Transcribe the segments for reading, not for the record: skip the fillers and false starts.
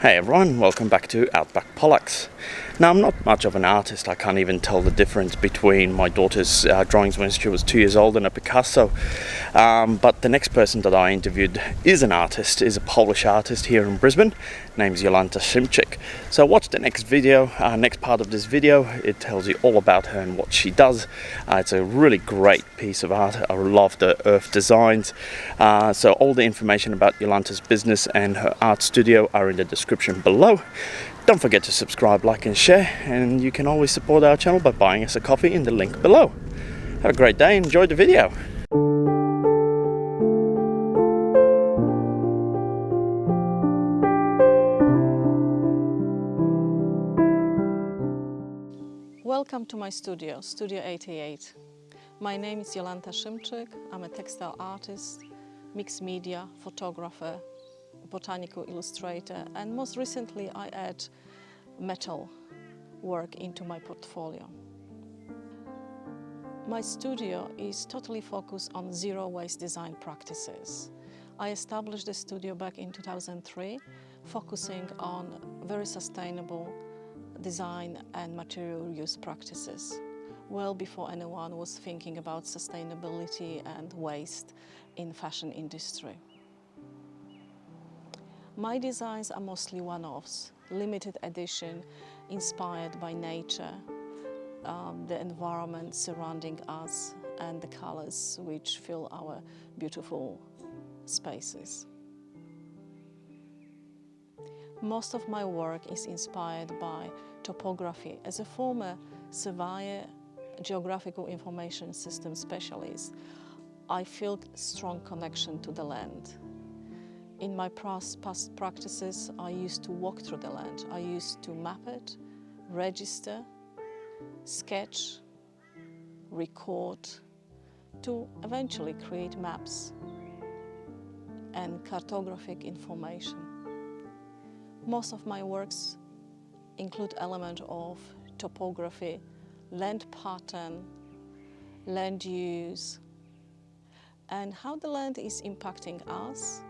Hey everyone, welcome back to Outback Pollux. Now, I'm not much of an artist. I can't even tell the difference between my daughter's drawings when she was 2 years old and a Picasso. But the next person that I interviewed is an artist, is a Polish artist here in Brisbane. Name's Jolanta Szymczyk. So watch the next video, next part of this video. It tells you all about her and what she does. It's a really great piece of art. I love the earth designs. So all the information about Jolanta's business and her art studio are in the description below. Don't forget to subscribe, like and share, and you can always support our channel by buying us a coffee in the link below. Have a great day, enjoy the video. Welcome to my studio, Studio 88. My name is Jolanta Szymczyk. I'm a textile artist, mixed media photographer, botanical illustrator, and most recently I add metal work into my portfolio. My studio is totally focused on zero waste design practices. I established the studio back in 2003, focusing on very sustainable design and material use practices, well before anyone was thinking about sustainability and waste in fashion industry. My designs are mostly one-offs, limited edition, inspired by nature, the environment surrounding us, and the colors which fill our beautiful spaces. Most of my work is inspired by topography. As a former surveyor, geographical information system specialist, I feel a strong connection to the land. In my past practices, I used to walk through the land. I used to map it, register, sketch, record, to eventually create maps and cartographic information. Most of my works include element of topography, land pattern, land use, and how the land is impacting us,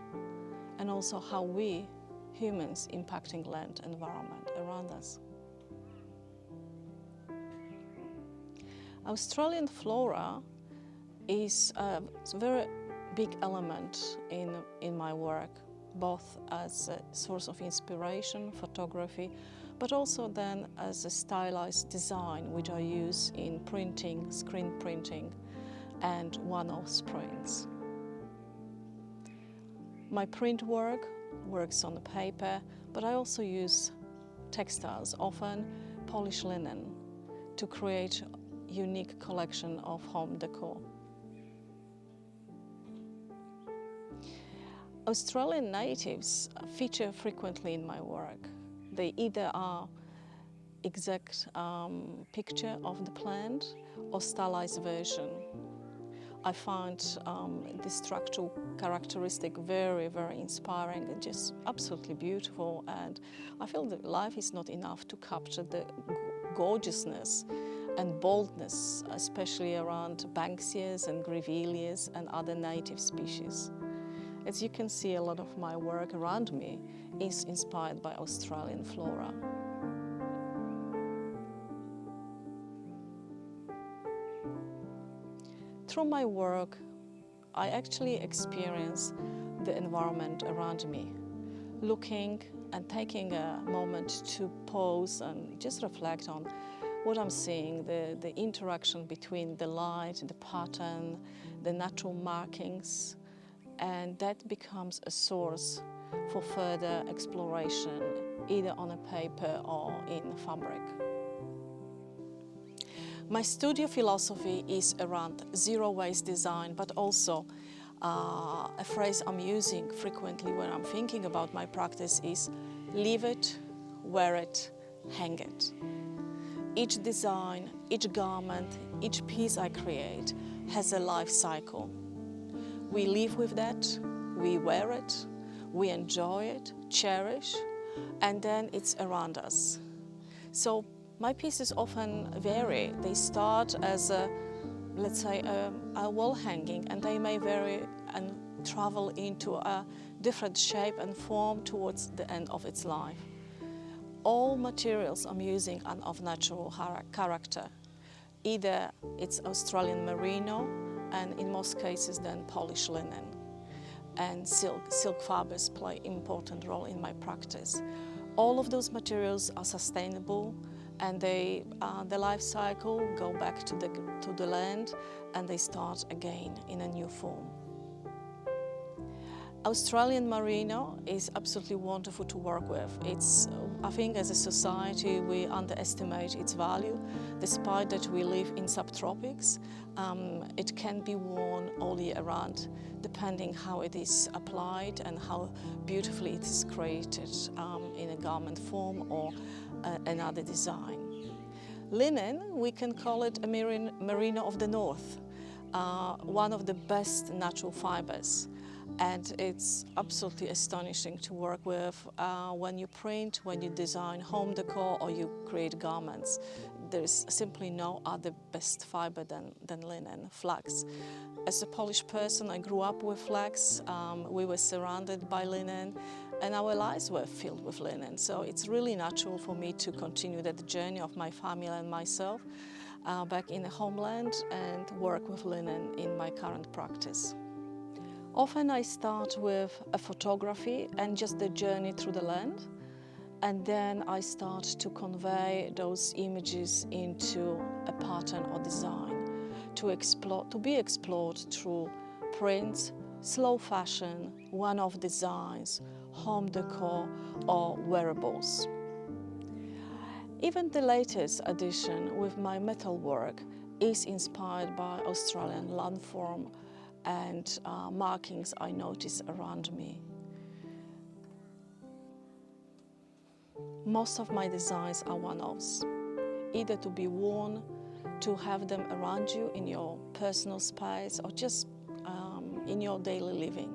and also how we, humans, impacting land environment around us. Australian flora is a very big element in my work, both as a source of inspiration, photography, but also then as a stylized design which I use in printing, screen printing, and one-off prints. My print work works on the paper, but I also use textiles, often Polish linen, to create a unique collection of home decor. Australian natives feature frequently in my work. They either are exact picture of the plant or stylized version. I find the structural characteristic very, very inspiring and just absolutely beautiful, and I feel that life is not enough to capture the gorgeousness and boldness, especially around Banksias and Grevilleas and other native species. As you can see, a lot of my work around me is inspired by Australian flora. Through my work, I actually experience the environment around me, looking and taking a moment to pause and just reflect on what I'm seeing, the interaction between the light, the pattern, the natural markings, and that becomes a source for further exploration, either on a paper or in fabric. My studio philosophy is around zero waste design, but also a phrase I'm using frequently when I'm thinking about my practice is leave it, wear it, hang it. Each design, each garment, each piece I create has a life cycle. We live with that, we wear it, we enjoy it, cherish, and then it's around us. So my pieces often vary. They start as let's say a wall hanging, and they may vary and travel into a different shape and form towards the end of its life. All materials I'm using are of natural character. Either it's Australian merino, and in most cases then Polish linen. And silk fibers play an important role in my practice. All of those materials are sustainable, and the life cycle go back to the land, and they start again in a new form. Australian merino is absolutely wonderful to work with. I think as a society we underestimate its value. Despite that we live in subtropics, it can be worn all year round, depending how it is applied and how beautifully it is created in a garment form or another design. Linen, we can call it a merino of the north, one of the best natural fibers. And it's absolutely astonishing to work with when you print, when you design home decor or you create garments. There's simply no other best fiber than linen, flax. As a Polish person, I grew up with flax. We were surrounded by linen, and our lives were filled with linen. So it's really natural for me to continue that journey of my family and myself back in the homeland and work with linen in my current practice. Often I start with a photography and just the journey through the land, and then I start to convey those images into a pattern or design to be explored through prints, slow fashion, one-off designs, home decor or wearables. Even the latest addition with my metal work is inspired by Australian landform and markings I notice around me. Most of my designs are one-offs, either to be worn, to have them around you in your personal space or just in your daily living.